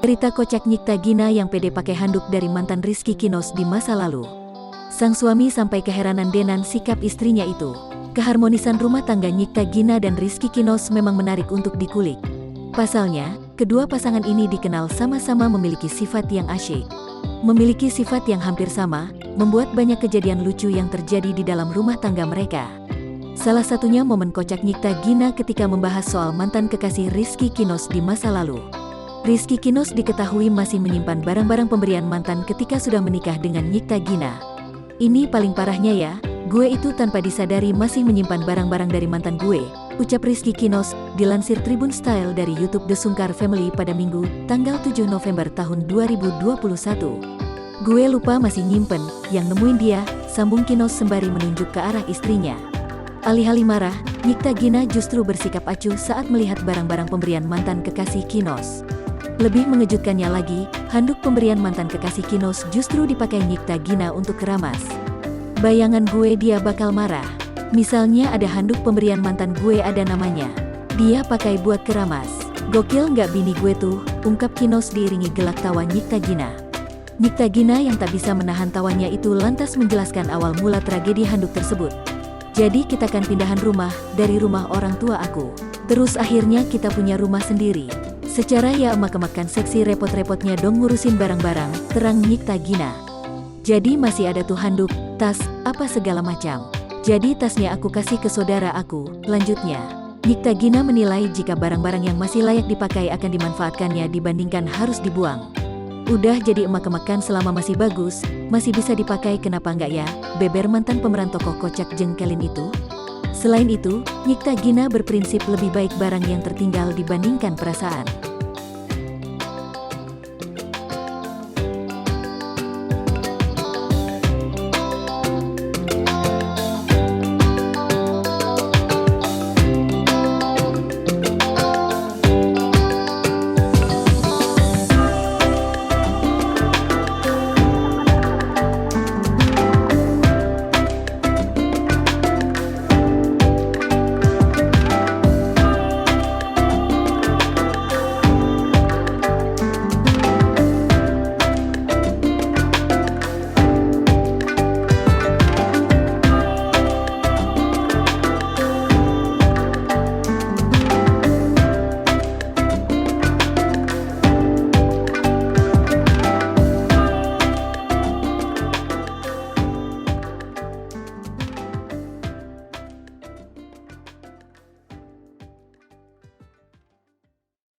Cerita kocak Nyikta Gina yang pede pakai handuk dari mantan Rizky Kinos di masa lalu. Sang suami sampai keheranan dengan sikap istrinya itu. Keharmonisan rumah tangga Nyikta Gina dan Rizky Kinos memang menarik untuk dikulik. Pasalnya, kedua pasangan ini dikenal sama-sama memiliki sifat yang asyik. Memiliki sifat yang hampir sama, membuat banyak kejadian lucu yang terjadi di dalam rumah tangga mereka. Salah satunya momen kocak Nyikta Gina ketika membahas soal mantan kekasih Rizky Kinos di masa lalu. Rizky Kinos diketahui masih menyimpan barang-barang pemberian mantan ketika sudah menikah dengan Nyikta Gina. Ini paling parahnya ya, gue itu tanpa disadari masih menyimpan barang-barang dari mantan gue, ucap Rizky Kinos, dilansir Tribun Style dari YouTube The Sungkar Family pada Minggu, tanggal 7 November tahun 2021. Gue lupa masih nyimpen, yang nemuin dia, sambung Kinos sembari menunjuk ke arah istrinya. Alih-alih marah, Nyikta Gina justru bersikap acuh saat melihat barang-barang pemberian mantan kekasih Kinos. Lebih mengejutkannya lagi, handuk pemberian mantan kekasih Kinos justru dipakai Nyikta Gina untuk keramas. Bayangan gue dia bakal marah. Misalnya ada handuk pemberian mantan gue ada namanya. Dia pakai buat keramas. Gokil nggak bini gue tuh, ungkap Kinos diiringi gelak tawa Nyikta Gina. Nyikta Gina yang tak bisa menahan tawanya itu lantas menjelaskan awal mula tragedi handuk tersebut. Jadi kita kan pindahan rumah, dari rumah orang tua aku. Terus akhirnya kita punya rumah sendiri. Secara ya emak-emakan seksi repot-repotnya dong ngurusin barang-barang, terang Nyikta Gina. Jadi masih ada tuh handuk, tas, apa segala macam. Jadi tasnya aku kasih ke saudara aku, lanjutnya. Nyikta Gina menilai jika barang-barang yang masih layak dipakai akan dimanfaatkannya dibandingkan harus dibuang. Udah jadi emak-emakan selama masih bagus, masih bisa dipakai kenapa enggak ya, beber mantan pemeran tokoh kocak jengkelin itu. Selain itu, Nyikta Gina berprinsip lebih baik barang yang tertinggal dibandingkan perasaan.